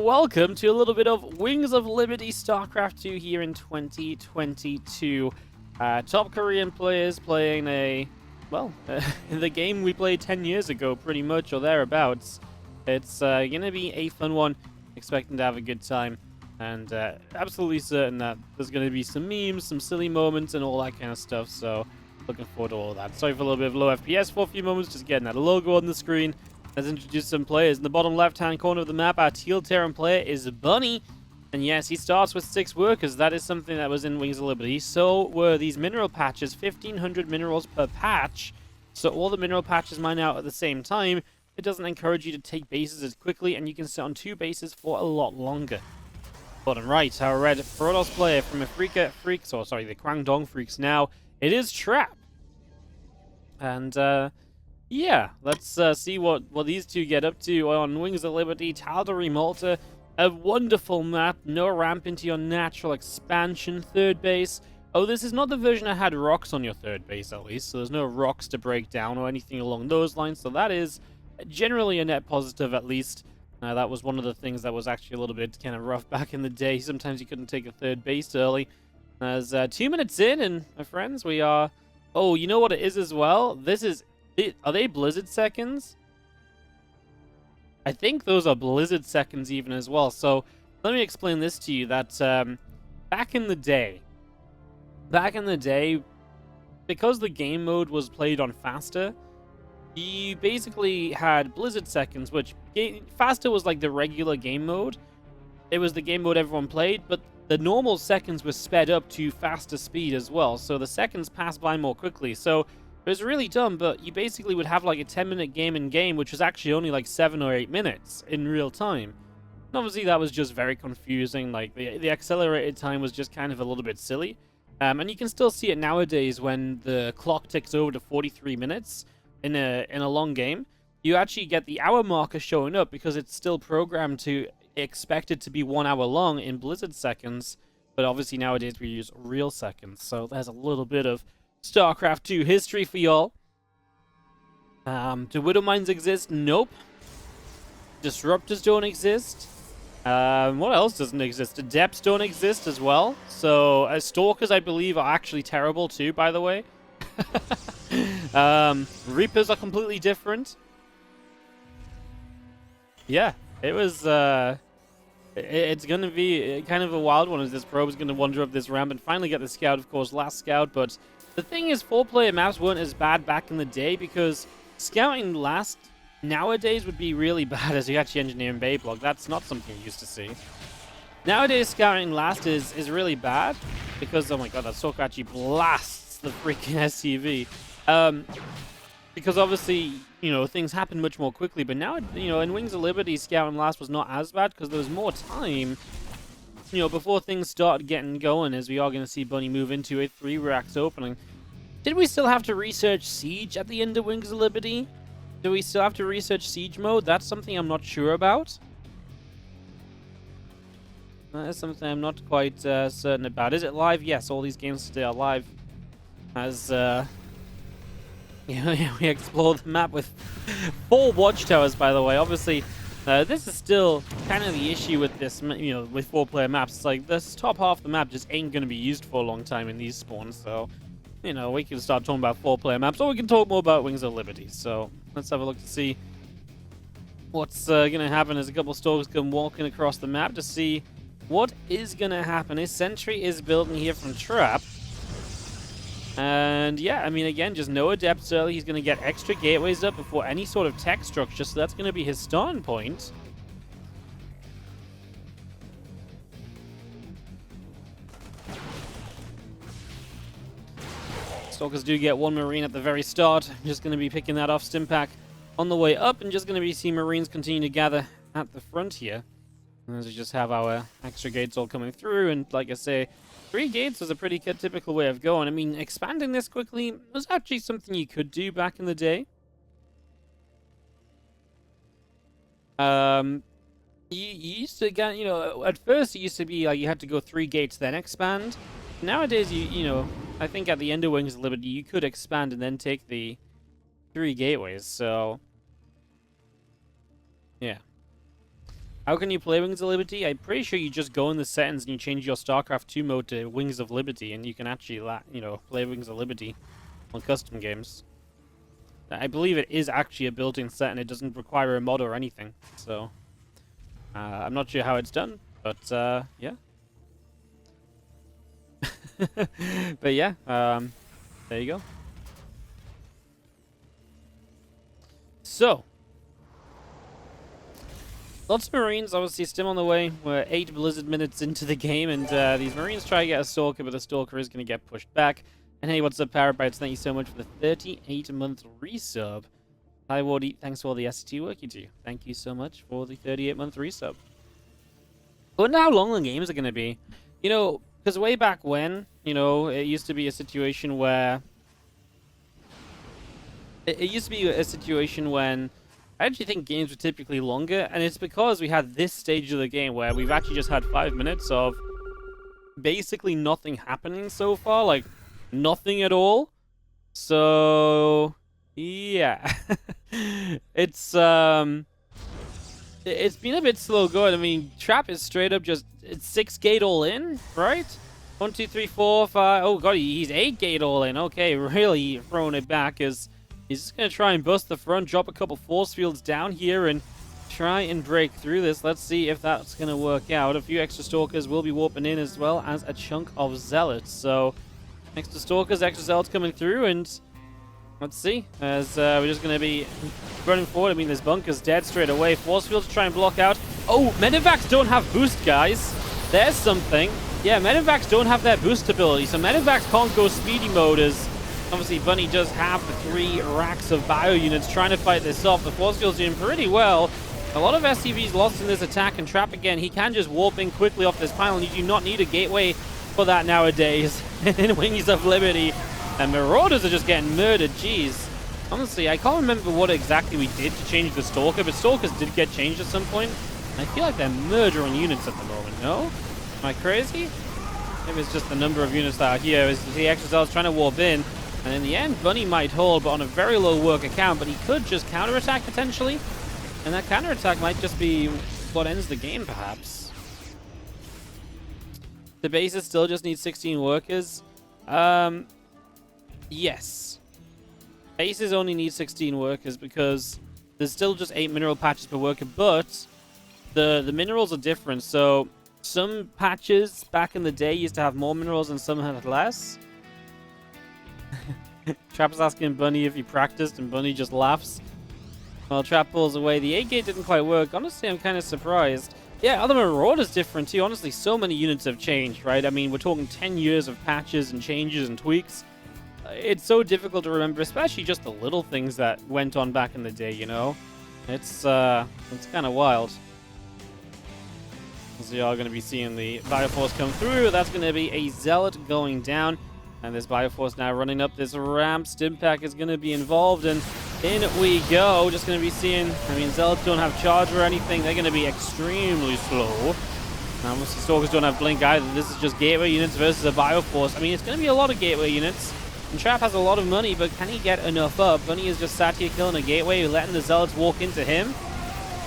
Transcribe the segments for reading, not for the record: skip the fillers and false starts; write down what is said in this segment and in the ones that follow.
welcome to a little bit of Wings of Liberty StarCraft 2 here in 2022. Top Korean players playing the game we played 10 years ago, pretty much, or thereabouts. It's gonna be a fun one, expecting to have a good time, and absolutely certain that there's gonna be some memes, some silly moments, and all that kind of stuff, so looking forward to all of that. Sorry for a little bit of low FPS for a few moments, just getting that logo on the screen. Let's introduce some players. In the bottom left-hand corner of the map, our Teal Terran player is Bunny. And yes, he starts with 6 workers. That is something that was in Wings of Liberty. So were these mineral patches, 1,500 minerals per patch. So all the mineral patches mine out at the same time. It doesn't encourage you to take bases as quickly, and you can sit on 2 bases for a lot longer. Bottom right, our red Protoss player from the Kwangdong Freaks now. It is Trap. And, yeah, let's see what these two get up to on Wings of Liberty. Tal'Darim Malta, a wonderful map. No ramp into your natural expansion. Third base. Oh, this is not the version that had rocks on your third base, at least. So there's no rocks to break down or anything along those lines. So that is generally a net positive, at least. That was one of the things that was actually a little bit kind of rough back in the day. Sometimes you couldn't take a third base early. As 2 minutes in, and my friends, we are... Oh, you know what it is as well? This is... Are they Blizzard seconds? I think those are Blizzard seconds even as well. So let me explain this to you. That back in the day, because the game mode was played on faster, you basically had Blizzard seconds, which faster was like the regular game mode. It was the game mode everyone played, but the normal seconds were sped up to faster speed as well. So the seconds passed by more quickly. So it was really dumb, but you basically would have like a 10-minute game in-game, which was actually only like 7 or 8 minutes in real time. And obviously that was just very confusing. Like the accelerated time was just kind of a little bit silly. And you can still see it nowadays when the clock ticks over to 43 minutes in a long game. You actually get the hour marker showing up because it's still programmed to expect it to be 1 hour long in Blizzard seconds. But obviously nowadays we use real seconds. So there's a little bit of StarCraft 2 history for y'all. Do Widow Mines exist? Nope. Disruptors don't exist. What else doesn't exist? Adepts don't exist as well. So, Stalkers, I believe, are actually terrible too, by the way. Reapers are completely different. Yeah, it was... It's going to be kind of a wild one as this probe is going to wander up this ramp and finally get the scout, of course, last scout, but... The thing is, 4-player maps weren't as bad back in the day because scouting last nowadays would be really bad as you actually engineer in Bay Block. That's not something you used to see. Nowadays, scouting last is really bad because, oh my god, that Stalker actually blasts the freaking SCV. Because obviously, you know, things happen much more quickly, but now, you know, in Wings of Liberty, scouting last was not as bad because there was more time, you know, before things start getting going, as we are going to see Bunny move into a 3 racks opening. Did we still have to research Siege at the end of Wings of Liberty? Do we still have to research Siege mode? That's something I'm not sure about. That is something I'm not quite certain about. Is it live? Yes, all these games today are live. As, you know, we explore the map with 4 watchtowers, by the way. Obviously, this is still kind of the issue with this, you know, with 4-player maps. It's like this top half of the map just ain't going to be used for a long time in these spawns. So, you know, we can start talking about 4-player maps, or we can talk more about Wings of Liberty. So let's have a look to see what's going to happen as a couple of Stalkers come walking across the map to see what is going to happen. His sentry is building here from Trap. And yeah, I mean, again, just no adepts early. He's going to get extra gateways up before any sort of tech structure, so that's going to be his starting point. Stalkers do get 1 Marine at the very start. I'm just going to be picking that off Stimpack on the way up, and just going to be seeing Marines continue to gather at the front here. And as we just have our extra gates all coming through, and like I say, 3 gates was a pretty typical way of going. I mean, expanding this quickly was actually something you could do back in the day. You used to get, you know, at first it used to be like you had to go 3 gates then expand. Nowadays, you know, I think at the end of Wings of Liberty, you could expand and then take the 3 gateways, so... Yeah. How can you play Wings of Liberty? I'm pretty sure you just go in the settings and you change your StarCraft 2 mode to Wings of Liberty, and you can actually, play Wings of Liberty on custom games. I believe it is actually a built-in set, and it doesn't require a mod or anything. So, I'm not sure how it's done, but yeah. But yeah, there you go. So, lots of Marines, obviously, still on the way. We're 8 Blizzard minutes into the game, and these Marines try to get a Stalker, but the Stalker is going to get pushed back. And hey, what's up, Parabytes? Thank you so much for the 38-month resub. Hi, Wardy. Thanks for all the ST work you do. Thank you so much for the 38-month resub. I wonder how long the games are going to be. You know, because way back when, you know, it used to be a situation where... It used to be a situation when I actually think games were typically longer, and it's because we had this stage of the game where we've actually just had 5 minutes of basically nothing happening so far, like nothing at all. So yeah, it's been a bit slow going. I mean, Trap is straight up just it's 6 gate all in, right? 1, 2, 3, 4, 5. Oh god, he's 8 gate all in. Okay, really throwing it back as. He's just going to try and bust the front, drop a couple force fields down here, and try and break through this. Let's see if that's going to work out. A few extra Stalkers will be warping in, as well as a chunk of Zealots. So, extra Stalkers, extra Zealots coming through, and let's see. As we're just going to be running forward. I mean, this bunker's dead straight away. Force fields try and block out. Oh, Medivacs don't have boost, guys. There's something. Yeah, Medivacs don't have their boost ability, so Medivacs can't go speedy mode as... Obviously, Bunny does have the 3 racks of bio units trying to fight this off. The force field's doing pretty well. A lot of SCVs lost in this attack, and Trap again, he can just warp in quickly off this pile, and you do not need a gateway for that nowadays. In Wings of Liberty, and Marauders are just getting murdered. Jeez. Honestly, I can't remember what exactly we did to change the Stalker, but Stalkers did get changed at some point. I feel like they're murdering units at the moment, no? Am I crazy? Maybe it's just the number of units that are here. Is the extra Zealots trying to warp in. And in the end, Bunny might hold, but on a very low work account. But he could just counterattack potentially. And that counterattack might just be what ends the game, perhaps. The bases still just need 16 workers. Yes. Bases only need 16 workers because there's still just 8 mineral patches per worker. But the minerals are different. So some patches back in the day used to have more minerals and some had less. Trap is asking Bunny if he practiced, and Bunny just laughs. Well, Trap pulls away. The 8 gate didn't quite work. Honestly, I'm kind of surprised. Yeah, other Marauder's different too. Honestly, so many units have changed, right? I mean, we're talking 10 years of patches and changes and tweaks. It's so difficult to remember, especially just the little things that went on back in the day, you know? It's kind of wild. So you are going to be seeing the Bioforce come through. That's going to be a Zealot going down. And this Bioforce now running up this ramp. Stimpack is going to be involved, and in we go. Just going to be seeing, I mean, Zealots don't have charge or anything. They're going to be extremely slow. Obviously, Stalkers don't have blink either. This is just gateway units versus a Bioforce. I mean, it's going to be a lot of gateway units. And Trap has a lot of money, but can he get enough up? Bunny is just sat here killing a gateway, letting the Zealots walk into him.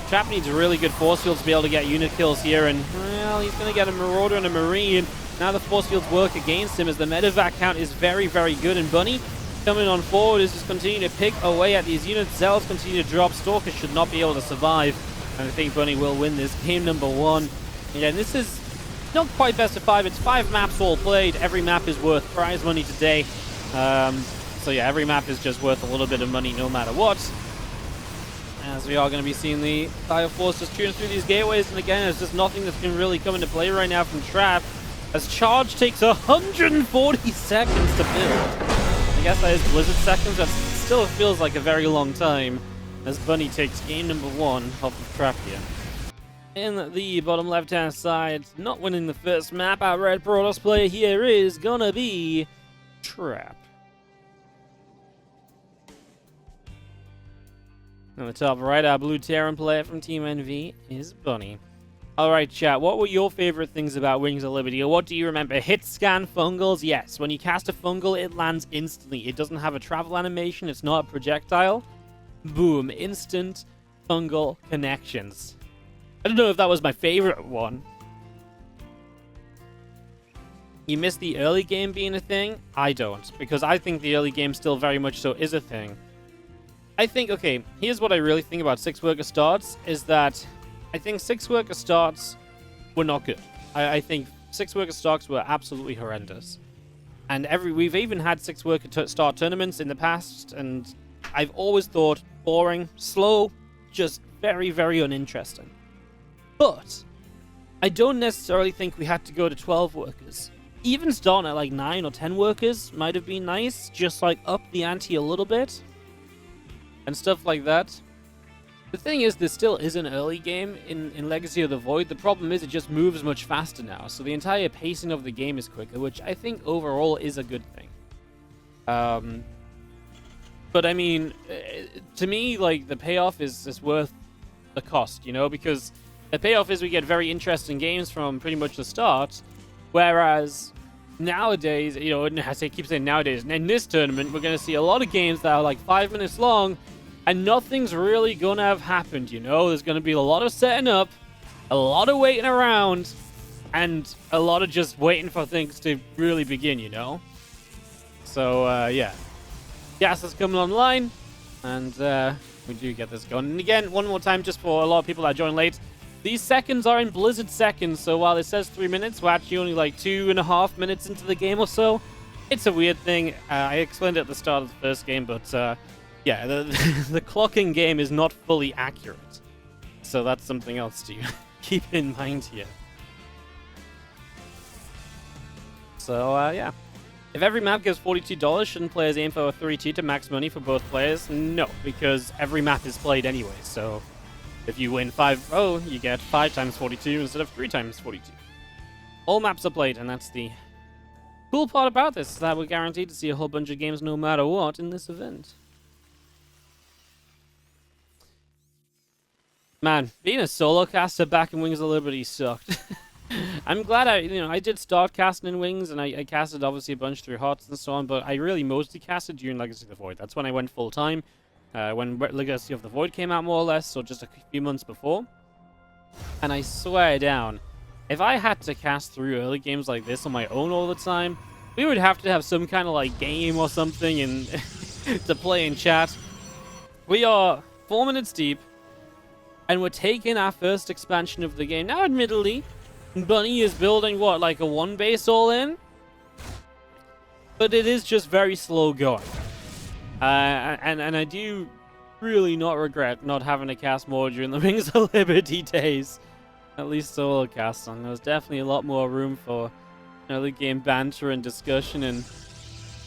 Trap needs a really good force field to be able to get unit kills here, and, well, he's going to get a Marauder and a Marine. Now the force fields work against him as the medevac count is very, very good. And Bunny coming on forward is just continuing to pick away at these units. Zealots continue to drop. Stalkers should not be able to survive. And I think Bunny will win this game number 1. Again, this is not quite best of 5. It's 5 maps all played. Every map is worth prize money today. So yeah, every map is just worth a little bit of money no matter what. As we are going to be seeing the Bioforce just chewing through these gateways. And again, there's just nothing that can really come into play right now from Trap. As charge takes 140 seconds to build. I guess that is Blizzard seconds, but still feels like a very long time. As Bunny takes game number 1 off of Trap here. In the bottom left-hand side, not winning the first map, our red Protoss player here is gonna be Trap. On the top right, our blue Terran player from Team NV is Bunny. Alright, chat, what were your favorite things about Wings of Liberty? Or what do you remember? Hit scan fungals? Yes. When you cast a fungal, it lands instantly. It doesn't have a travel animation. It's not a projectile. Boom. Instant fungal connections. I don't know if that was my favorite one. You miss the early game being a thing? I don't, because I think the early game still very much so is a thing. I think, okay, here's what I really think about 6 worker starts, is that I think 6 worker starts were not good. I think 6 worker starts were absolutely horrendous. And we've even had 6 worker start tournaments in the past, and I've always thought boring, slow, just very, very uninteresting. But I don't necessarily think we had to go to 12 workers. Even starting at like 9 or 10 workers might have been nice, just like up the ante a little bit and stuff like that. The thing is, there still is an early game in Legacy of the Void. The problem is it just moves much faster now, so the entire pacing of the game is quicker, which I think overall is a good thing. But I mean, to me, like, the payoff is worth the cost, you know, because the payoff is we get very interesting games from pretty much the start. Whereas nowadays, you know, I keep saying nowadays, in this tournament, we're going to see a lot of games that are like 5 minutes long, and nothing's really going to have happened, you know? There's going to be a lot of setting up, a lot of waiting around, and a lot of just waiting for things to really begin, you know? So, yeah. Gas is coming online, and we do get this going. And again, one more time, just for a lot of people that join late, these seconds are in Blizzard seconds, so while it says 3 minutes, we're actually only like 2.5 minutes into the game or so. It's a weird thing. I explained it at the start of the first game, but yeah, the clocking game is not fully accurate. So that's something else to keep in mind here. So, yeah. If every map gives $42, shouldn't players aim for a 3T to max money for both players? No, because every map is played anyway, so if you win 5-0, you get 5 times 42 instead of 3 times 42. All maps are played, and that's the cool part about this, is that we're guaranteed to see a whole bunch of games no matter what in this event. Man, being a solo caster back in Wings of Liberty sucked. I'm glad I did start casting in Wings, and I casted obviously a bunch through HOTS and so on, but I really mostly casted during Legacy of the Void. That's when I went full time. When Legacy of the Void came out, more or less, so just a few months before. And I swear down, if I had to cast through early games like this on my own all the time, we would have to have some kind of like game or something and to play in chat. We are 4 minutes deep, and we're taking our first expansion of the game. Now, admittedly, Bunny is building, what, like a 1 base all in? But it is just very slow going. And I do really not regret not having to cast more during the Wings of Liberty days. At least solo casting. There was definitely a lot more room for early game banter and discussion and,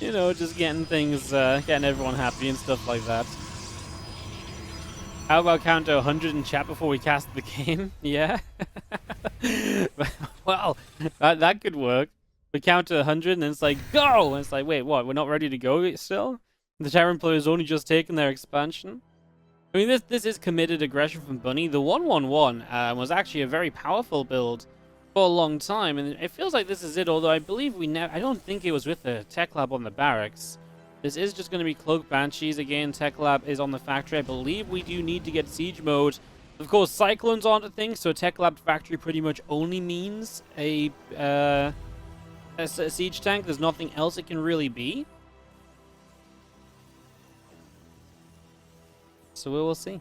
you know, just getting things, getting everyone happy and stuff like that. How about count to 100 in chat before we cast the game? Yeah? Well, that could work. We count to 100 and then it's like, go! And it's like, wait, what? We're not ready to go still? The Terran player's only just taken their expansion? I mean, this is committed aggression from Bunny. The 1-1-1 was actually a very powerful build for a long time, and it feels like this is it, although I believe I don't think it was with the Tech Lab on the barracks. This is just going to be Cloak Banshees again. Tech Lab is on the factory. I believe we do need to get Siege mode. Of course, Cyclones aren't a thing, so Tech Lab factory pretty much only means a Siege tank. There's nothing else it can really be. So we will see.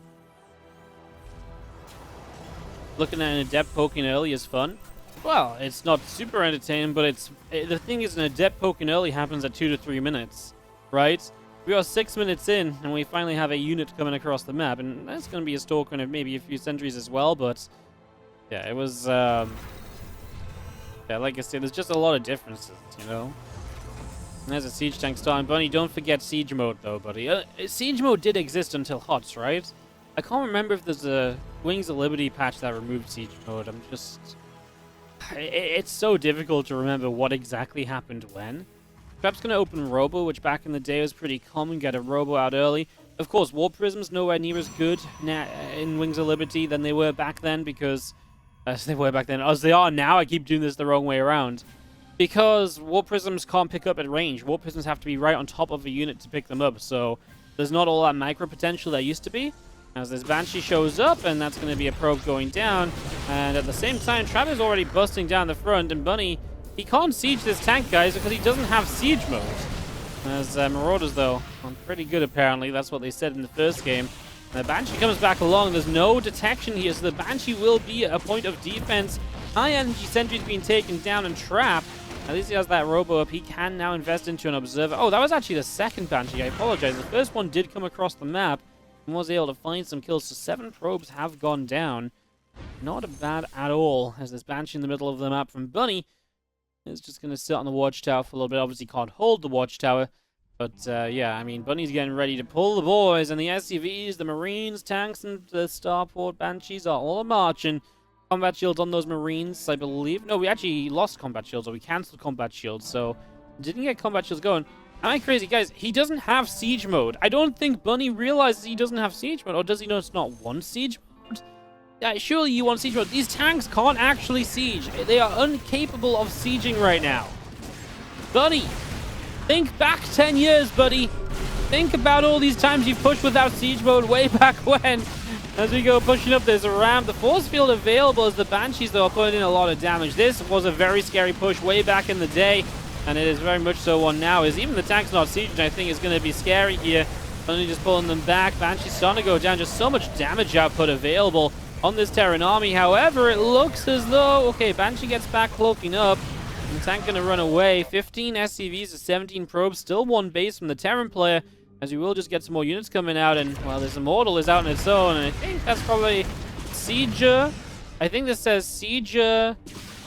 Looking at an Adept poking early is fun. Well, it's not super entertaining, but the thing is, an Adept poking early happens at 2 to 3 minutes, right? We are 6 minutes in, and we finally have a unit coming across the map, and that's going to be a Stalker and maybe a few sentries as well, but yeah, it was, yeah, like I said, there's just a lot of differences, you know? And there's a Siege tank starting. Bunny, don't forget Siege mode, though, buddy. Siege mode did exist until HOTS, right? I can't remember if there's a Wings of Liberty patch that removed Siege mode. I'm just... It's so difficult to remember what exactly happened when. Perhaps going to open Robo, which back in the day was pretty common. Get a Robo out early. Of course, War Prisms nowhere near as good in Wings of Liberty than they were back then, because... as they were back then. As they are now, I keep doing this the wrong way around. Because War Prisms can't pick up at range. War Prisms have to be right on top of a unit to pick them up, so there's not all that micro potential there used to be. as this Banshee shows up, and that's going to be a probe going down. And at the same time, Trap is already busting down the front, and Bunny, he can't siege this tank, guys, because he doesn't have siege mode. As Marauders, though, are pretty good, apparently. That's what they said in the first game. And the Banshee comes back along. There's no detection here, so the Banshee will be a point of defense. High energy sentry's being taken down, and Trap, at least he has that robo up. He can now invest into an observer. Oh, that was actually the second Banshee. I apologize. The first one did come across the map and was able to find some kills. So 7 probes have gone down. Not bad at all, as this Banshee in the middle of the map from Bunny is just going to sit on the watchtower for a little bit. Obviously can't hold the watchtower. But, yeah, I mean, Bunny's getting ready to pull the boys. And the SCVs, the Marines, tanks, and the Starport Banshees are all marching. Combat shields on those Marines, I believe. No, we actually lost combat shields, or we cancelled combat shields, so didn't get combat shields going. Am I crazy? Guys, he doesn't have siege mode. I don't think Bunny realizes he doesn't have siege mode, or does he know it's not one siege mode? Yeah, surely you want siege mode. These tanks can't actually siege. They are incapable of sieging right now. Bunny, think back 10 years, buddy. Think about all these times you've pushed without siege mode way back when. As we go pushing up, there's a ramp. The force field available as the Banshees, though, are putting in a lot of damage. This was a very scary push way back in the day, and it is very much so one now. Is even the tank's not sieging, I think, is going to be scary here. Only just pulling them back. Banshee's starting to go down. Just so much damage output available on this Terran army. However, it looks as though... Okay, Banshee gets back cloaking up. And the tank going to run away. 15 SCVs to 17 probes. Still one base from the Terran player. As we will just get some more units coming out, and, well, this Immortal is out on its own, and I think that's probably Sieger. I think this says Sieger.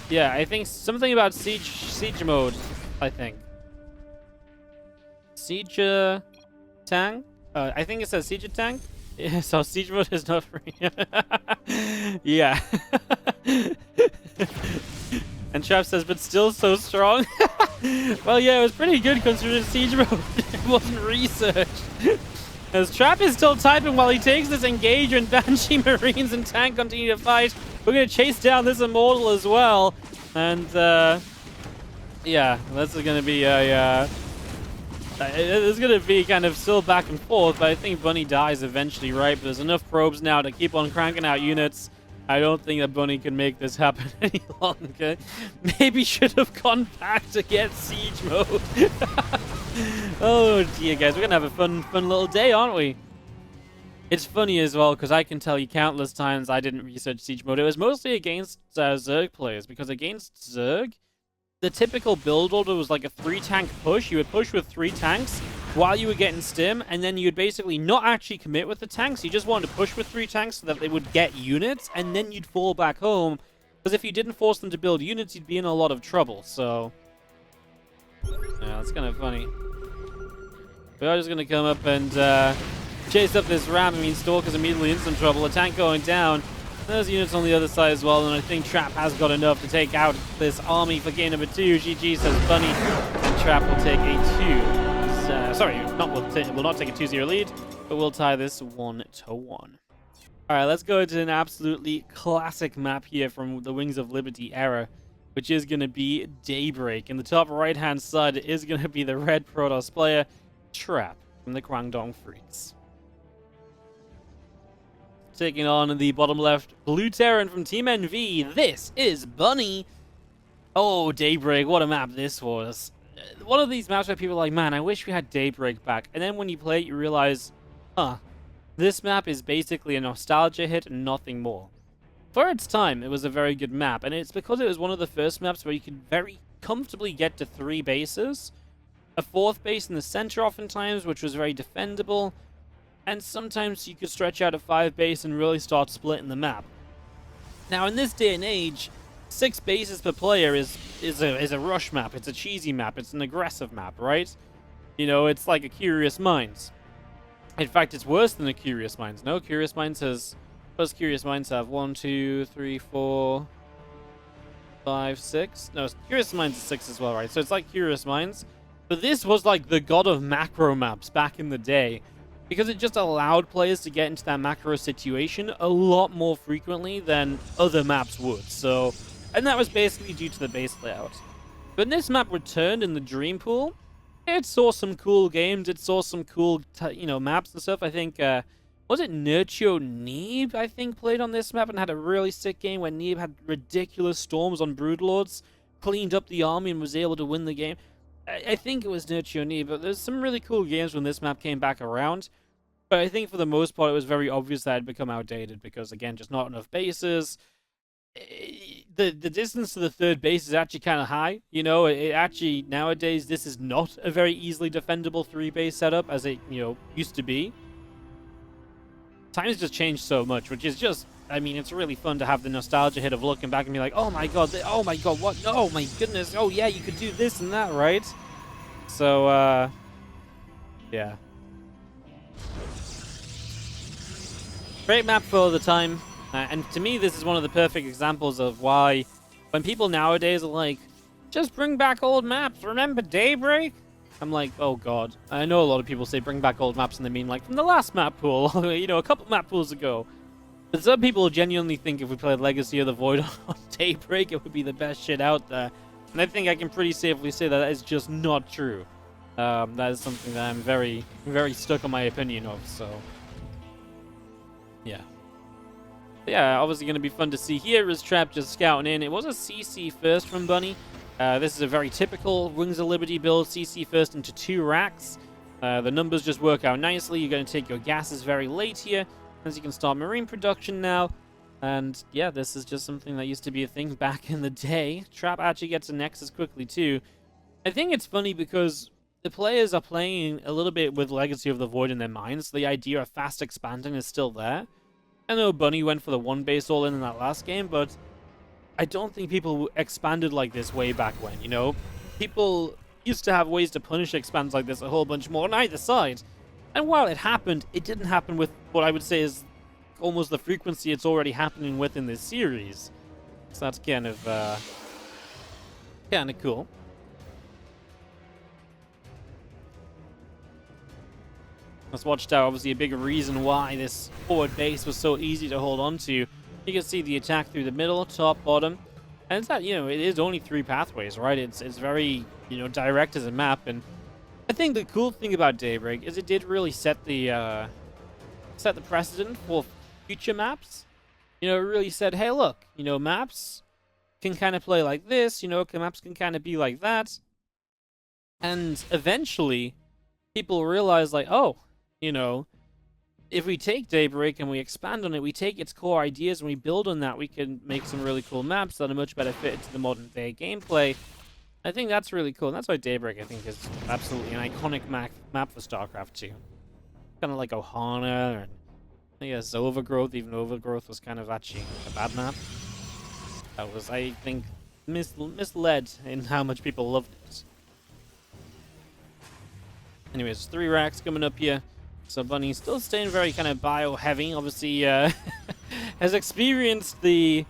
Yeah, I think something about siege mode, I think. Sieger tank? I think it says Sieger tank. Yeah, so siege mode is not free. Yeah. And Trap says, but still so strong. Well, yeah, it was pretty good considering siege mode wasn't researched. As Trap is still typing while he takes this engagement, Banshee, Marines, and tank continue to fight. We're going to chase down this Immortal as well. And, yeah, this is going to be a... it's going to be kind of still back and forth, but I think Bunny dies eventually, right? But there's enough probes now to keep on cranking out units. I don't think that Bunny can make this happen any longer. Maybe should have gone back to get siege mode. Oh dear, guys, we're gonna have a fun little day, aren't we? It's funny as well, because I can tell you countless times I didn't research siege mode. It was mostly against Zerg players, because against Zerg, the typical build order was like a 3-tank push. You would push with 3 tanks while you were getting stim, and then you'd basically not actually commit with the tanks. You just wanted to push with 3 tanks so that they would get units, and then you'd fall back home. Because if you didn't force them to build units, you'd be in a lot of trouble, so... Yeah, that's kind of funny. We are just going to come up and chase up this ramp. I mean, Stalker's immediately in some trouble. A tank going down. There's units on the other side as well, and I think Trap has got enough to take out this army for game number 2. GG, says Bunny, and Trap will take a 2. Sorry, will not take a 2-0 lead, but we'll tie this 1-1. All right, let's go to an absolutely classic map here from the Wings of Liberty era, which is going to be Daybreak. In the top right-hand side is going to be the red Protoss player, Trap, from the Kwangdong Freaks. Taking on the bottom left, Blue Terran from Team NV, this is Bunny. Oh, Daybreak, what a map this was. One of these maps where people are like, man, I wish we had Daybreak back. And then when you play it, you realize, this map is basically a nostalgia hit and nothing more. For its time, it was a very good map, and it's because it was one of the first maps where you could very comfortably get to 3 bases. A 4th base in the center oftentimes, which was very defendable. And sometimes you could stretch out a 5 base and really start splitting the map. Now, in this day and age, 6 bases per player is a rush map. It's a cheesy map. It's an aggressive map, right? You know, it's like a Curious Minds. In fact, it's worse than a Curious Minds. No, Curious Minds has... What does Curious Minds have? 1, 2, 3, 4, 5, 6? No, Curious Minds is 6 as well, right? So it's like Curious Minds. But this was like the god of macro maps back in the day. Because it just allowed players to get into that macro situation a lot more frequently than other maps would. So, and that was basically due to the base layout. When this map returned in the Dream Pool, it saw some cool games. It saw some cool, maps and stuff. I think Was it Nurture Neeb, I think, played on this map and had a really sick game where Neeb had ridiculous storms on Broodlords, cleaned up the army and was able to win the game. I think it was Nurture Neeb, but there's some really cool games when this map came back around. But I think for the most part, it was very obvious that it had become outdated because, again, just not enough bases. The distance to the third base is actually kind of high. You know, it actually, nowadays, this is not a very easily defendable 3-base setup as it, used to be. Times just changed so much, which is just, I mean, it's really fun to have the nostalgia hit of looking back and be like, oh my god, what? Oh my goodness, oh yeah, you could do this and that, right? So, yeah. Great map for the time. And to me, this is one of the perfect examples of why when people nowadays are like, just bring back old maps, remember Daybreak? I'm like, oh god. I know a lot of people say bring back old maps and they mean like from the last map pool, a couple map pools ago. But some people genuinely think if we played Legacy of the Void on Daybreak, it would be the best shit out there. And I think I can pretty safely say that is just not true. That is something that I'm very, very stuck on my opinion of, so... yeah. Yeah, obviously going to be fun to see here is Trap just scouting in. It was a CC first from Bunny. This is a very typical Wings of Liberty build. CC first into 2 racks. The numbers just work out nicely. You're going to take your gases very late here, as you can start marine production now. And yeah, this is just something that used to be a thing back in the day. Trap actually gets a Nexus quickly too. I think it's funny because the players are playing a little bit with Legacy of the Void in their minds. The idea of fast expanding is still there. I know Bunny went for the 1-base all in that last game, but I don't think people expanded like this way back when, People used to have ways to punish expands like this a whole bunch more on either side. And while it happened, it didn't happen with what I would say is almost the frequency it's already happening with in this series. So that's kind of cool. This watchtower, obviously a big reason why this forward base was so easy to hold on to. You can see the attack through the middle, top, bottom. And it's that, it is only 3 pathways, right? It's very, direct as a map. And I think the cool thing about Daybreak is it did really set the precedent for future maps. It really said, hey, look, maps can kind of play like this, maps can kind of be like that. And eventually, people realize, like, oh, if we take Daybreak and we expand on it, we take its core ideas and we build on that, we can make some really cool maps that are much better fit into the modern day gameplay. I think that's really cool, and that's why Daybreak, I think, is absolutely an iconic map for StarCraft 2. Kind of like Ohana, and I guess Overgrowth, even Overgrowth was kind of actually a bad map. That was, I think, misled in how much people loved it. Anyways, 3 racks coming up here. So Bunny's still staying very kind of bio-heavy. Obviously, has experienced the...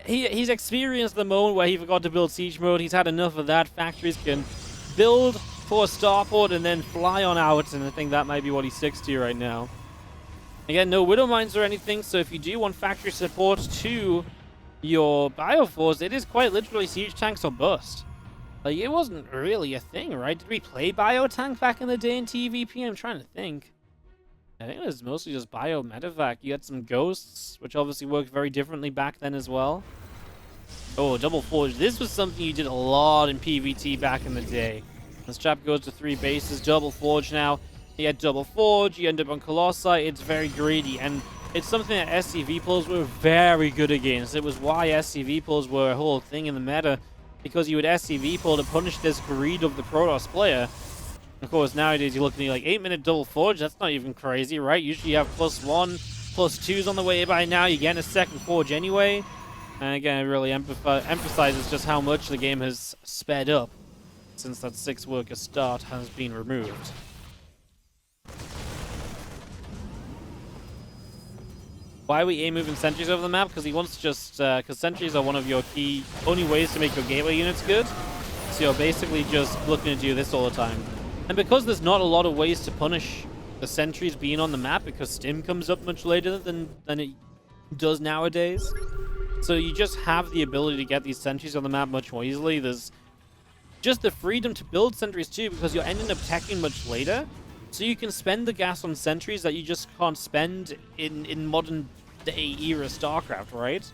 he's experienced the moment where he forgot to build siege mode. He's had enough of that. Factories can build for a starport and then fly on out, and I think that might be what he sticks to right now. Again, no Widow Mines or anything, so if you do want factory support to your Bioforce, it is quite literally siege tanks or bust. Like, it wasn't really a thing, right? Did we play Biotank back in the day in TVP? I'm trying to think. I think it was mostly just Bio Medevac. You had some Ghosts, which obviously worked very differently back then as well. Oh, Double Forge. This was something you did a lot in PvT back in the day. This chap goes to 3 bases, Double Forge now. You had Double Forge, you end up on Colossi. It's very greedy, and it's something that SCV pulls were very good against. It was why SCV pulls were a whole thing in the meta, because you would SCV pull to punish this greed of the Protoss player. Of course, nowadays you're looking at like 8-minute Double Forge. That's not even crazy, right? Usually you have +1, +2s on the way by now. You get a second Forge anyway. And again, it really emphasizes just how much the game has sped up since that 6-worker start has been removed. Why are we A-moving sentries over the map? Because he wants to just... because sentries are one of your key... only ways to make your gateway units good. So you're basically just looking to do this all the time. And because there's not a lot of ways to punish the sentries being on the map, because Stim comes up much later than it does nowadays. So you just have the ability to get these sentries on the map much more easily. There's just the freedom to build sentries too, because you're ending up teching much later. So you can spend the gas on sentries that you just can't spend in modern day era StarCraft, right?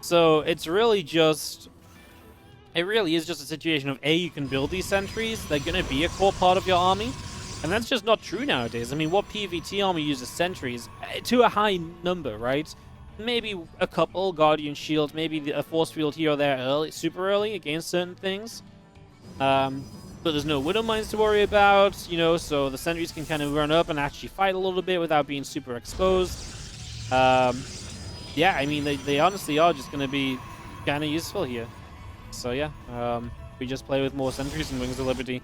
So it's really just... It really is just a situation of, A, you can build these sentries, they're going to be a core part of your army, and that's just not true nowadays. I mean, what PvT army uses sentries? To a high number, right? Maybe a couple, Guardian Shield, maybe a Force Field here or there early, super early against certain things. But there's no Widow Mines to worry about, you know, so the sentries can kind of run up and actually fight a little bit without being super exposed. Yeah, I mean, they honestly are just going to be kind of useful here. So yeah, we just play with more sentries and Wings of Liberty.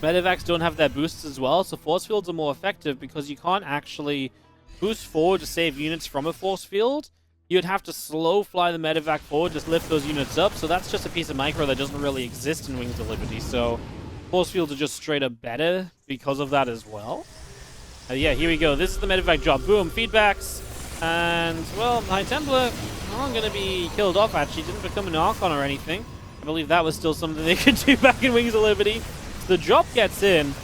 Medevacs don't have their boosts as well, so force fields are more effective because you can't actually boost forward to save units from a force field. You'd have to slow fly the medevac forward, just lift those units up, so that's just a piece of micro that doesn't really exist in Wings of Liberty, so force fields are just straight up better because of that as well. Yeah, here we go. This is the medevac job. Boom, feedbacks. And, well, High Templar aren't going to be killed off, actually. Didn't become an Archon or anything. I believe that was still something they could do back in Wings of Liberty. So the drop gets in,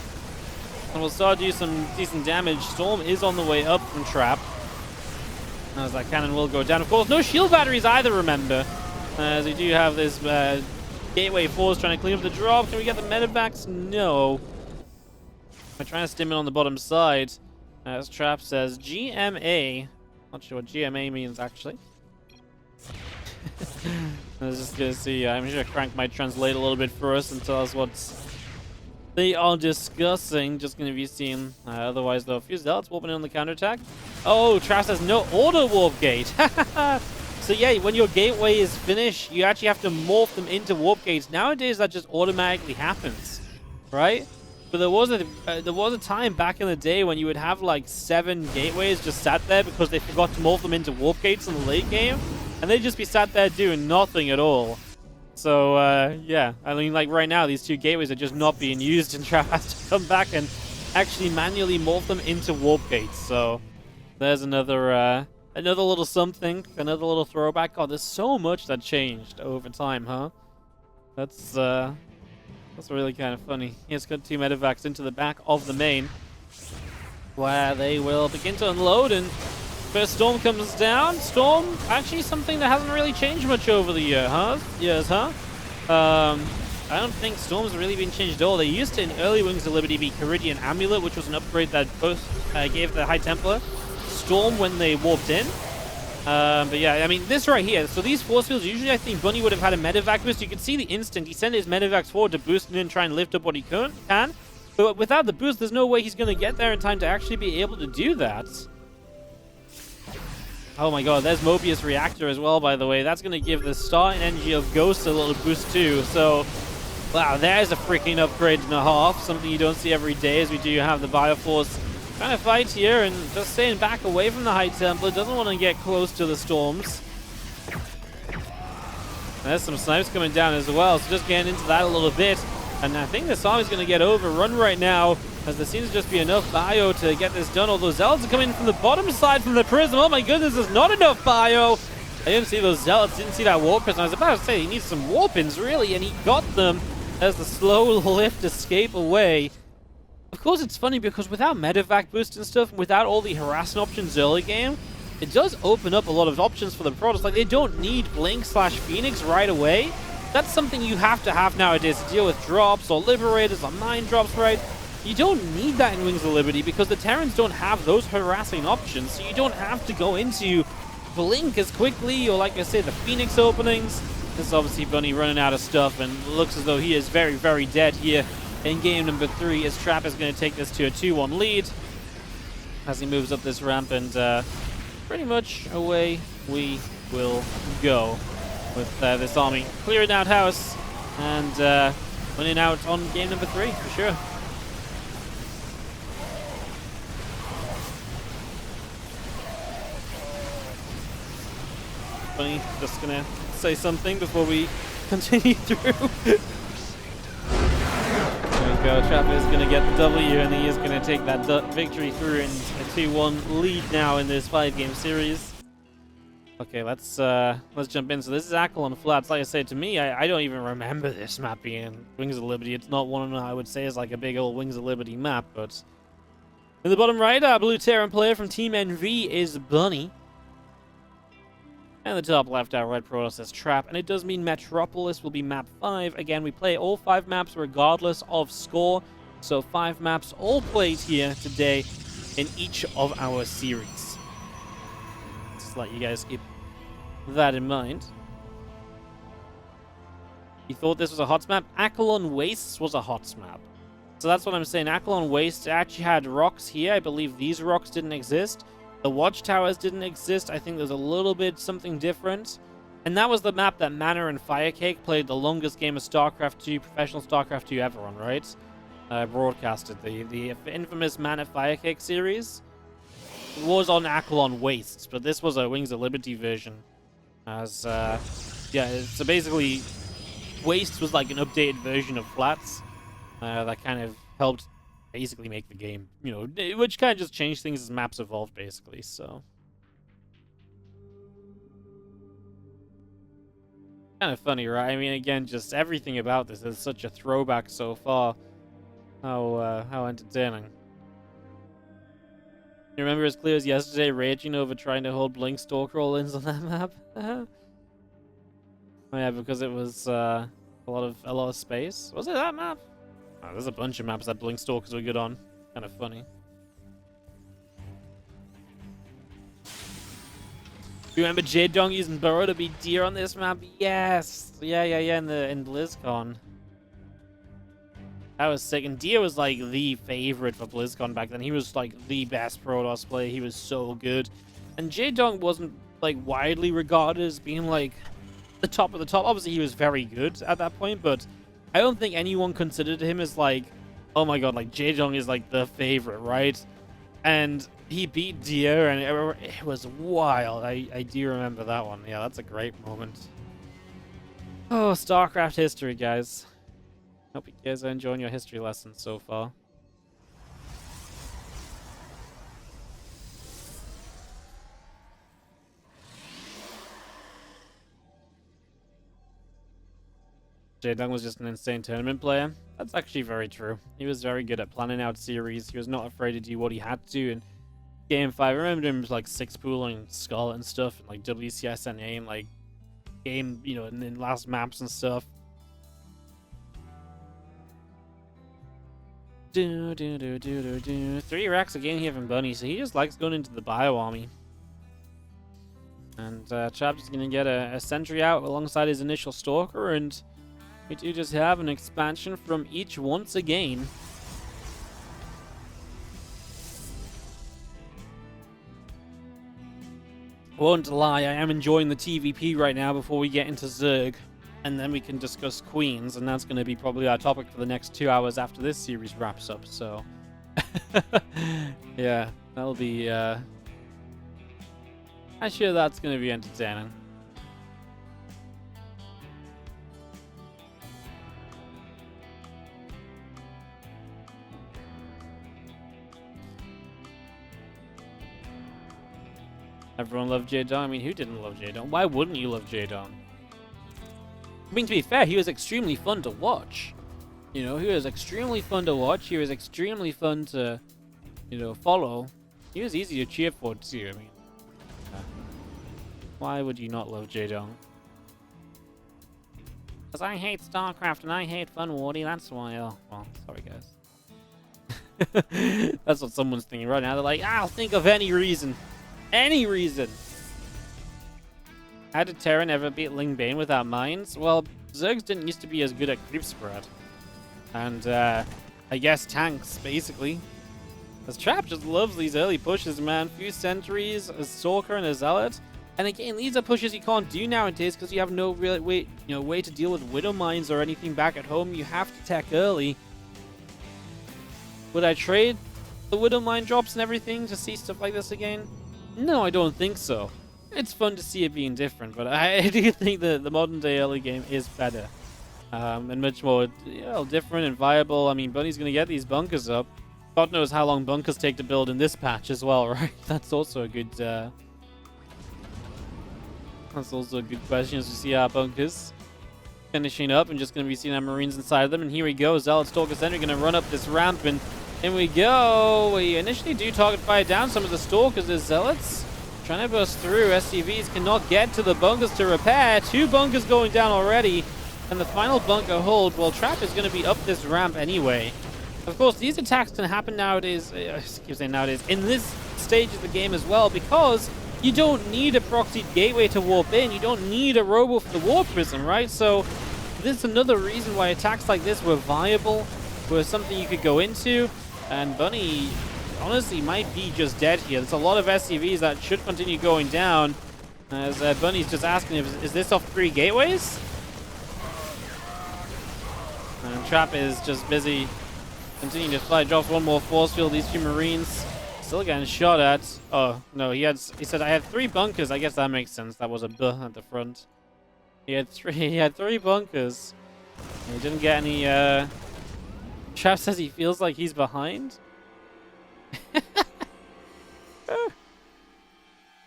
and we'll start to do some decent damage. Storm is on the way up from Trap, as that cannon will go down. Of course, no shield batteries either, remember. As we do have this Gateway Force trying to clean up the drop. Can we get the medevacs? No. We're trying to stim in on the bottom side. As Trap says, GMA. Not sure what GMA means, actually. I was just gonna see. I'm sure Crank might translate a little bit for us and tell us what they are discussing. Just gonna be seeing. Otherwise, though, a few zealots warping in on the counterattack. Oh, Trap says no auto warp gate. So yeah, when your gateway is finished, you actually have to morph them into warp gates. Nowadays, that just automatically happens, right? But there was a time back in the day when you would have like 7 gateways just sat there because they forgot to morph them into warp gates in the late game, and they'd just be sat there doing nothing at all. So yeah, I mean, like right now these 2 gateways are just not being used, and Trap has to come back and actually manually morph them into warp gates. So there's another little something, another little throwback. God, there's so much that changed over time, huh? That's really kind of funny. He's got 2 medevacs into the back of the main, where they will begin to unload, and first Storm comes down. Storm, actually something that hasn't really changed much over the years, huh? I don't think Storm's really been changed at all. They used to, in early Wings of Liberty, be Caridian Amulet, which was an upgrade that both gave the High Templar Storm when they warped in. But yeah, I mean, this right here, so these force fields, usually I think Bunny would have had a medevac boost. You can see the instant he sent his medevacs forward to boost and then try and lift up what he can. But without the boost, there's no way he's going to get there in time to actually be able to do that. Oh my god, there's Mobius Reactor as well, by the way. That's going to give the Star Energy of Ghost a little boost too. So, wow, there's a freaking upgrade and a half. Something you don't see every day, as we do have the Bioforce trying to fight here and just staying back away from the High Templar. Doesn't want to get close to the Storms. There's some snipes coming down as well, so just getting into that a little bit. And I think this army's going to get overrun right now, as there seems to just be enough bio to get this done. Although Zealots are coming from the bottom side from the Prism. Oh my goodness, there's not enough bio. I didn't see those Zealots, didn't see that Warp Prism. I was about to say he needs some Warpins, really, and he got them as the slow lift escape away. Of course, it's funny because without medevac boost and stuff, without all the harassing options early game, it does open up a lot of options for the Protoss. Like, they don't need Blink/Phoenix right away. That's something you have to have nowadays to deal with drops or Liberators or Mine drops, right? You don't need that in Wings of Liberty because the Terrans don't have those harassing options, so you don't have to go into Blink as quickly, or like I said, the Phoenix openings. This is obviously Bunny running out of stuff and looks as though he is very, very dead here in game number 3, as Trap is going to take this to a 2-1 lead as he moves up this ramp, and pretty much away we will go with this army clearing out house and winning out on game number 3 for sure. Bunny just gonna say something before we continue through. There we go, Trap is going to get the W, and he is going to take that victory through in a 2-1 lead now in this 5-game series. Okay, let's jump in. So this is Akelon Flats. Like I said, to me, I don't even remember this map being Wings of Liberty. It's not one I would say is like a big old Wings of Liberty map, but in the bottom right, our blue Terran player from Team NV is Bunny. And the top left, our red Protoss is Trap. And it does mean Metropolis will be map 5. Again, we play all 5 maps regardless of score. So 5 maps all played here today in each of our series. Just let you guys keep that in mind. You thought this was a HOTS map? Akelon Wastes was a HOTS map. So that's what I'm saying. Akelon Wastes actually had rocks here. I believe these rocks didn't exist. The watchtowers didn't exist. I think there's a little bit something different. And that was the map that Mana and Firecake played the longest game of StarCraft 2, professional StarCraft 2 ever on, right? Broadcasted. The infamous Mana Firecake series was on Akelon Wastes, but this was a Wings of Liberty version. As, yeah, so basically, Wastes was like an updated version of Flats that kind of helped basically make the game, you know, which kind of just changed things as maps evolved, basically, so. Kind of funny, right? I mean, again, just everything about this is such a throwback so far. How entertaining. You remember as clear as yesterday raging over trying to hold Blink Stalker all-ins on that map? Oh yeah, because it was a lot of space. Was it that map? Oh, there's a bunch of maps that Blink Stalkers were good on. Kind of funny. Remember J-Dong using Burrow to beat Deer on this map? Yes! Yeah, in BlizzCon. That was sick. And Deer was like the favorite for BlizzCon back then. He was like the best Protoss player. He was so good. And J-Dong wasn't like widely regarded as being like the top of the top. Obviously, he was very good at that point, but I don't think anyone considered him as like, oh my god, like J-Dong is like the favorite, right? And he beat Deer, and it was wild. I do remember that one. Yeah, that's a great moment. Oh, StarCraft history, guys. Hope you guys are enjoying your history lessons so far. J-Dong was just an insane tournament player. That's actually very true. He was very good at planning out series. He was not afraid to do what he had to. In Game 5, I remember him like 6-pooling Scarlet and stuff, and like WCSNA and like game, you know, and then last maps and stuff. 3 racks again here from Bunny, so he just likes going into the bio army. And Chap's gonna get a sentry out alongside his initial stalker, and we do just have an expansion from each once again. Won't lie, I am enjoying the TVP right now before we get into Zerg. And then we can discuss Queens, and that's going to be probably our topic for the next 2 hours after this series wraps up, so. Yeah, that'll be, I'm sure that's going to be entertaining. Everyone loved J-Dong. I mean, who didn't love J-Dong? Why wouldn't you love J-Dong? I mean, to be fair, he was extremely fun to watch. You know, he was extremely fun to watch. He was extremely fun to, you know, follow. He was easy to cheer for, too. I mean, why would you not love J-Dong? Because I hate StarCraft and I hate Fun Wardy, that's why. Oh, well, sorry, guys. That's what someone's thinking right now. They're like, I'll think of any reason. Any reason. How did Terran ever beat Ling Bane without mines? Well, Zergs didn't used to be as good at creep spread. And, I guess tanks, basically. As Trap just loves these early pushes, man. Few sentries, a Stalker, and a Zealot. And again, these are pushes you can't do nowadays because you have no real way to deal with Widow Mines or anything back at home. You have to tech early. Would I trade the Widow Mine drops and everything to see stuff like this again? No, I don't think so. It's fun to see it being different, but I do think that the modern day early game is better. And much more, you know, different and viable. I mean, Bunny's going to get these bunkers up. God knows how long bunkers take to build in this patch as well, right? That's also a good That's also a good question as we see our bunkers finishing up and just going to be seeing our Marines inside of them. And here we go. Zealot Stalker Sentry going to run up this ramp, and in we go. We initially do target fire down some of the Stalkers as Zealots trying to burst through. SCVs cannot get to the bunkers to repair. 2 bunkers going down already. And the final bunker hold, well, Trap is going to be up this ramp anyway. Of course, these attacks can happen nowadays, I keep saying nowadays, in this stage of the game as well, because you don't need a proxied gateway to warp in. You don't need a robo for the warp prism, right? So this is another reason why attacks like this were viable, were something you could go into. And Bunny, honestly, might be just dead here. There's a lot of SCVs that should continue going down. As Bunny's just asking, is this off 3 gateways? And Trap is just busy continuing to fly. Drops 1 more force field. These 2 Marines still getting shot at. Oh, no, he said, I had 3 bunkers. I guess that makes sense. That was a B at the front. He had 3 bunkers. He didn't get any, Trap says he feels like he's behind.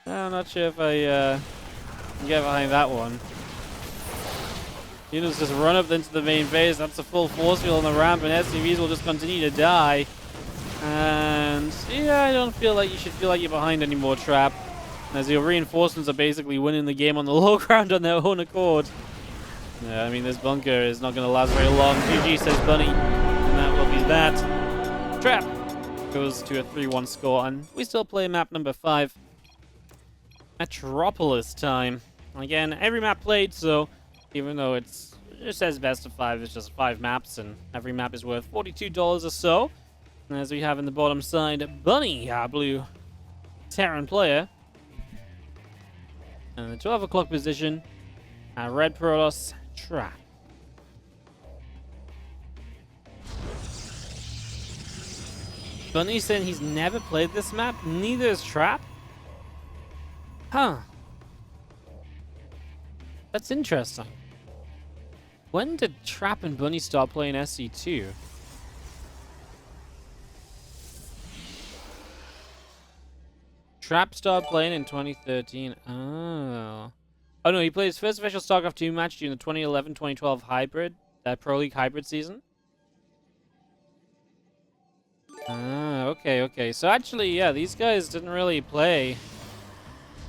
I'm not sure if I, can get behind that one. Units just run up into the main base. That's a full force field on the ramp, and SCVs will just continue to die. And yeah, I don't feel like you should feel like you're behind anymore, Trap. As your reinforcements are basically winning the game on the low ground on their own accord. Yeah, I mean, this bunker is not going to last very long. GG, says Bunny. And that will be that. Trap goes to a 3-1 score, and we still play map number 5. Metropolis time. Again, every map played, so even though it says best of 5, it's just 5 maps, and every map is worth $42 or so. And as we have in the bottom side, Bunny, our blue Terran player. And the 12 o'clock position, our red Protoss, Trap. Bunny saying he's never played this map, neither is Trap. Huh. That's interesting. When did Trap and Bunny start playing SC2? Trap started playing in 2013. Oh. Oh no, he played his first official StarCraft 2 match during the 2011-2012 hybrid, Pro League hybrid season. Ah, okay. So actually, yeah, these guys didn't really play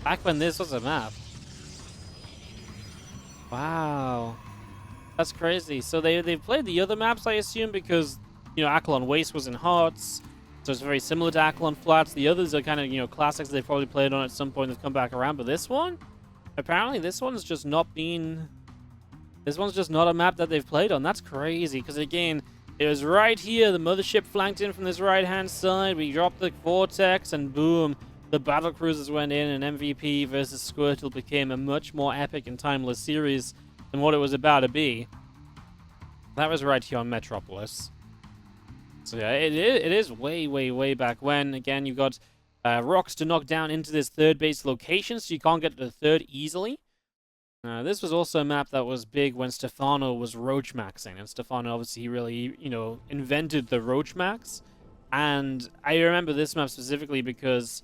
back when this was a map. Wow. That's crazy. So they've played the other maps, I assume, because, you know, Akelon Waste was in Hearts, so it's very similar to Akelon Flats. The others are kind of, you know, classics they've probably played on at some point. They've come back around, but this one, apparently this one's just not been... This one's just not a map that they've played on. That's crazy, because again, it was right here. The mothership flanked in from this right-hand side. We dropped the Vortex, and boom, the battle cruisers went in, and MVP versus Squirtle became a much more epic and timeless series than what it was about to be. That was right here on Metropolis. So yeah, it is way back when. Again, you've got rocks to knock down into this third base location, so you can't get to the third easily. This was also a map that was big when Stefano was roach maxing, and Stefano obviously he really, you know, invented the roach max. And I remember this map specifically because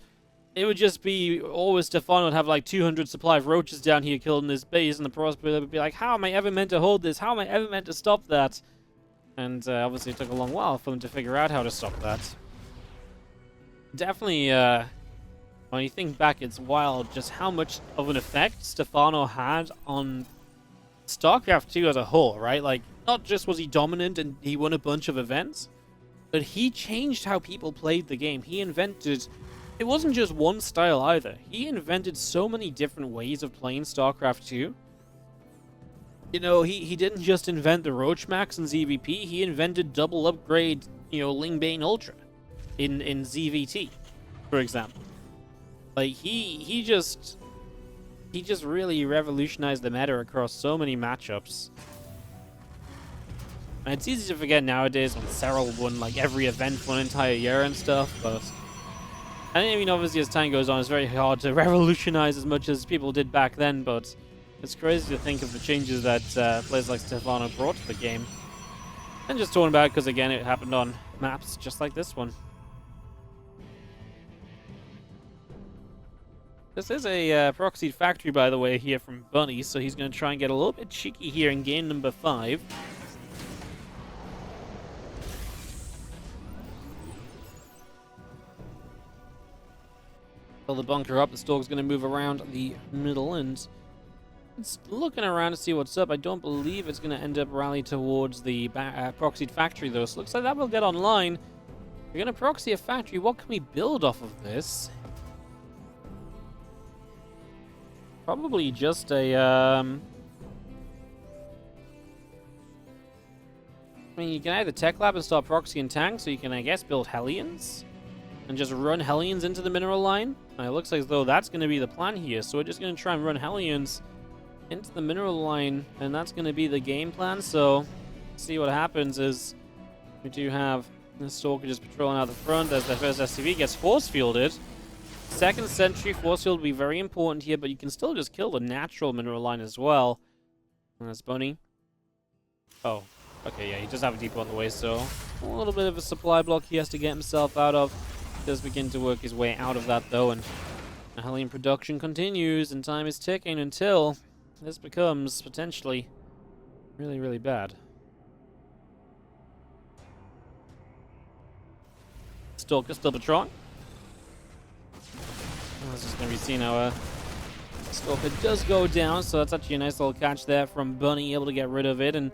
it would just be always Stefano would have like 200 supply of roaches down here killed in this base, and the Prospero would be like, how am I ever meant to hold this? How am I ever meant to stop that? And obviously it took a long while for them to figure out how to stop that. Definitely, when you think back, it's wild just how much of an effect Stefano had on StarCraft 2 as a whole, right? Like, not just was he dominant and he won a bunch of events, but he changed how people played the game. He invented... It wasn't just one style either. He invented so many different ways of playing StarCraft 2. You know, he didn't just invent the Roach Max in ZVP, he invented double upgrade, you know, Lingbane Ultra in ZVT, for example. Like, he just really revolutionized the meta across so many matchups. And it's easy to forget nowadays when Cyril won, like, every event for an entire year and stuff, but... I mean, obviously, as time goes on, it's very hard to revolutionize as much as people did back then, but it's crazy to think of the changes that players like Stefano brought to the game. And just talking about it because, again, it happened on maps just like this one. This is a proxied factory, by the way, here from Bunny, so he's going to try and get a little bit cheeky here in game number 5. Fill the bunker up. The Stalker's going to move around the middle, and it's looking around to see what's up. I don't believe it's going to end up rallying towards the proxied factory, though, so looks like that will get online. We're going to proxy a factory. What can we build off of this? Probably just a, I mean, you can either tech lab and start proxying tanks, so you can, I guess, build Hellions and just run Hellions into the mineral line. It looks like though that's going to be the plan here, so we're just going to try and run Hellions into the mineral line, and that's going to be the game plan. So, see what happens is we do have the Stalker just patrolling out the front as the first SCV gets force fielded. Second sentry force field will be very important here, but you can still just kill the natural mineral line as well. And that's Bunny. Oh, okay, yeah, he does have a depot on the way, so a little bit of a supply block he has to get himself out of. He does begin to work his way out of that, though, and the Hellion production continues, and time is ticking until this becomes potentially really, really bad. Stalker still patrolling. This is going to be seen how Stalker does go down, so that's actually a nice little catch there from Bunny, able to get rid of it, and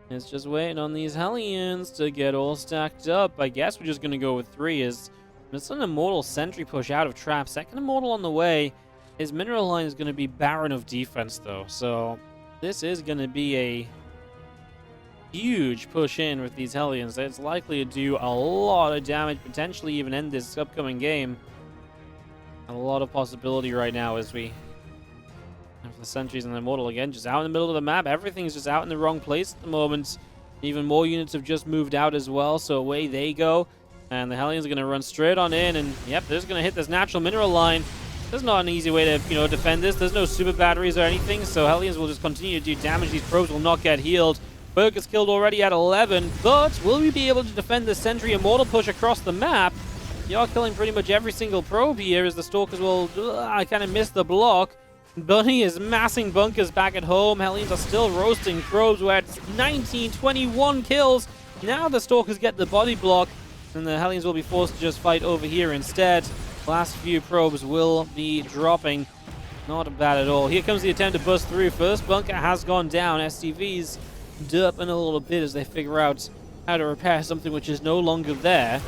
it's just waiting on these Hellions to get all stacked up. I guess we're just going to go with 3 as it's an Immortal Sentry push out of trap. Second Immortal on the way. His mineral line is going to be barren of defense, though, so this is going to be a huge push in with these Hellions. It's likely to do a lot of damage, potentially even end this upcoming game. A lot of possibility right now as we have the sentries and the Immortal again, just out in the middle of the map. Everything's just out in the wrong place at the moment. Even more units have just moved out as well, so away they go. And the Hellions are going to run straight on in, and yep, they're just going to hit this natural mineral line. There's not an easy way to, defend this. There's no super batteries or anything, so Hellions will just continue to do damage. These probes will not get healed. Burke is killed already at 11, but will we be able to defend the Sentry Immortal push across the map? You're killing pretty much every single probe here as the Stalkers will... I kind of missed the block. Bunny is massing bunkers back at home. Hellions are still roasting probes. We're at 19, 21 kills. Now the Stalkers get the body block, and the Hellions will be forced to just fight over here instead. Last few probes will be dropping. Not bad at all. Here comes the attempt to bust through. First bunker has gone down. SCV's derping a little bit as they figure out how to repair something which is no longer there.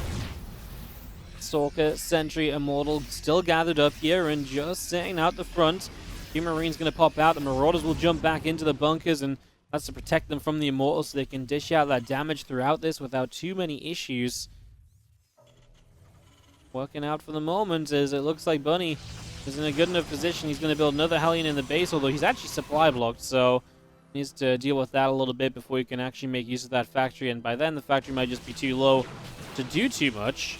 Stalker, Sentry, Immortal still gathered up here and just sitting out the front. The Marine's going to pop out. The Marauders will jump back into the bunkers, and that's to protect them from the Immortals so they can dish out that damage throughout this without too many issues. Working out for the moment as it looks like Bunny is in a good enough position. He's going to build another Hellion in the base, although he's actually supply blocked, so needs to deal with that a little bit before he can actually make use of that factory, and by then the factory might just be too low to do too much.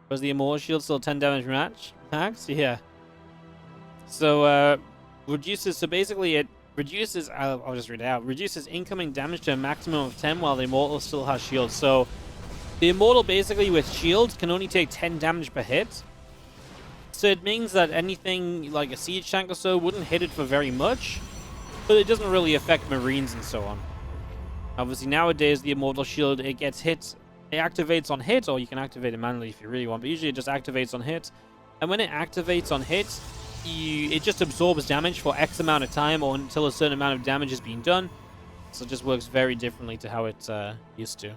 Was the Immortal Shield still 10 damage max? Yeah. So, reduces, so basically it reduces, I'll just read it out, reduces incoming damage to a maximum of 10 while the Immortal still has shield. So, the Immortal basically with shields can only take 10 damage per hit. So it means that anything like a siege tank or so wouldn't hit it for very much, but it doesn't really affect Marines and so on. Obviously nowadays the Immortal Shield, it gets hit, it activates on hit, or you can activate it manually if you really want, but usually it just activates on hit. And when it activates on hit, it just absorbs damage for X amount of time or until a certain amount of damage is being done. So it just works very differently to how it used to.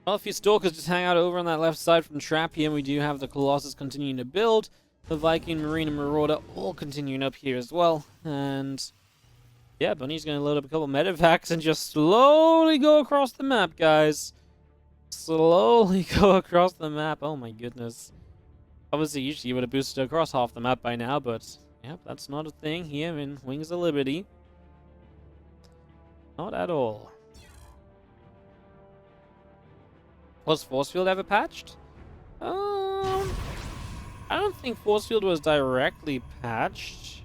Well, a few Stalkers just hang out over on that left side from Trap here, and we do have the Colossus continuing to build. The Viking, Marine, and Marauder all continuing up here as well. And yeah, Bunny's going to load up a couple medevacks and just slowly go across the map, guys. Slowly go across the map. Oh my goodness. Obviously, usually you would have boosted across half the map by now, but yep, that's not a thing here in Wings of Liberty. Not at all. Was Force Field ever patched? I don't think force field was directly patched.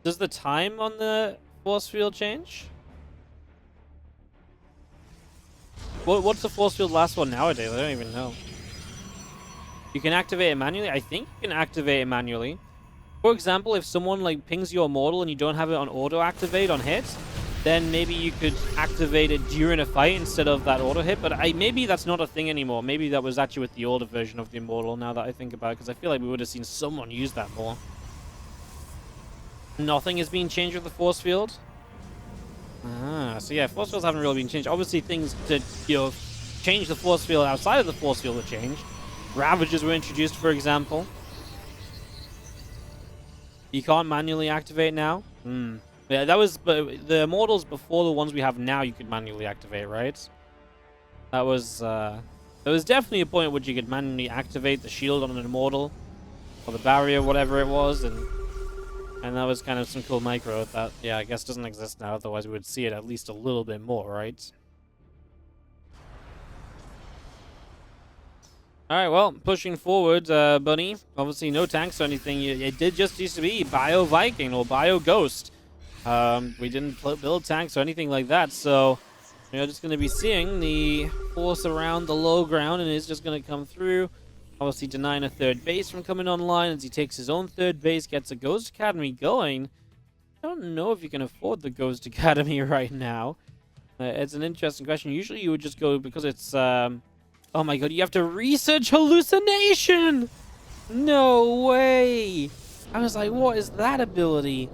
Does the time on the force field change? What's the force field last one nowadays? I don't even know. You can activate it manually? I think you can activate it manually. For example, if someone like pings your immortal and you don't have it on auto activate on hit, then maybe you could activate it during a fight instead of that auto hit. But maybe that's not a thing anymore. Maybe that was actually with the older version of the immortal, now that I think about it, because I feel like we would have seen someone use that more. Nothing is being changed with the force field. So yeah, force fields haven't really been changed. Obviously, things that, change the force field outside of the force field have changed. Ravages were introduced, for example. You can't manually activate now. Yeah, that was the immortals before the ones we have now. You could manually activate, right? That was there was definitely a point at which you could manually activate the shield on an immortal or the barrier, whatever it was, and that was kind of some cool micro that, yeah, I guess doesn't exist now. Otherwise, we would see it at least a little bit more, right? Alright, well, pushing forward, Bunny. Obviously, no tanks or anything. It did just used to be Bio Viking or Bio Ghost. We didn't build tanks or anything like that, so we're just going to be seeing the force around the low ground, and it's just going to come through. Obviously, denying a third base from coming online as he takes his own third base, gets a Ghost Academy going. I don't know if you can afford the Ghost Academy right now. It's an interesting question. Usually, you would just go because it's... oh my god, you have to research hallucination! No way! I was like, what is that ability?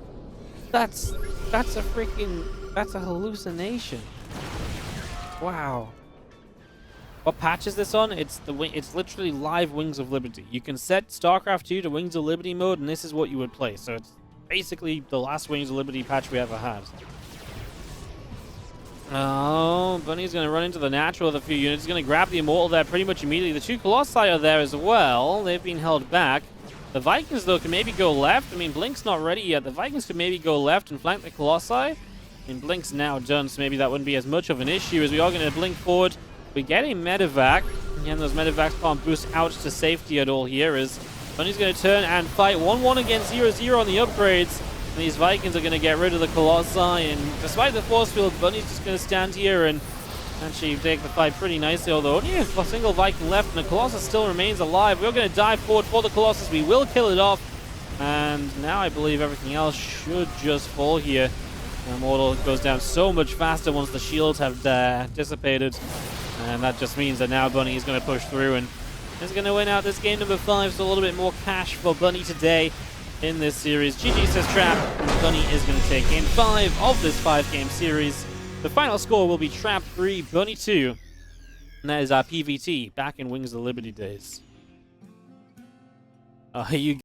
That's a hallucination. Wow. What patch is this on? It's literally live Wings of Liberty. You can set StarCraft 2 to Wings of Liberty mode, and this is what you would play. So it's basically the last Wings of Liberty patch we ever had. Oh, Bunny's going to run into the natural with a few units. He's going to grab the immortal there pretty much immediately. The two Colossi are there as well. They've been held back. The Vikings, though, can maybe go left. I mean, Blink's not ready yet. The Vikings could maybe go left and flank the Colossi. I mean, Blink's now done, so maybe that wouldn't be as much of an issue as we are going to blink forward. We get a medevac. Again, those medevacs can't boost out to safety at all here, as Bunny's going to turn and fight 1-1 against 0-0 on the upgrades. And these Vikings are going to get rid of the Colossi, and despite the force field, Bunny's just going to stand here and actually take the fight pretty nicely, although only a single Viking left, and the Colossus still remains alive. We're going to dive forward for the Colossus. We will kill it off, and now I believe everything else should just fall here. The Immortal goes down so much faster once the shields have dissipated, and that just means that now Bunny is going to push through and is going to win out this game number 5, so a little bit more cash for Bunny today in this series. GG, says Trap. Bunny is going to take game 5 of this 5-game series. The final score will be Trap 3, Bunny 2. And that is our PvT back in Wings of Liberty days. You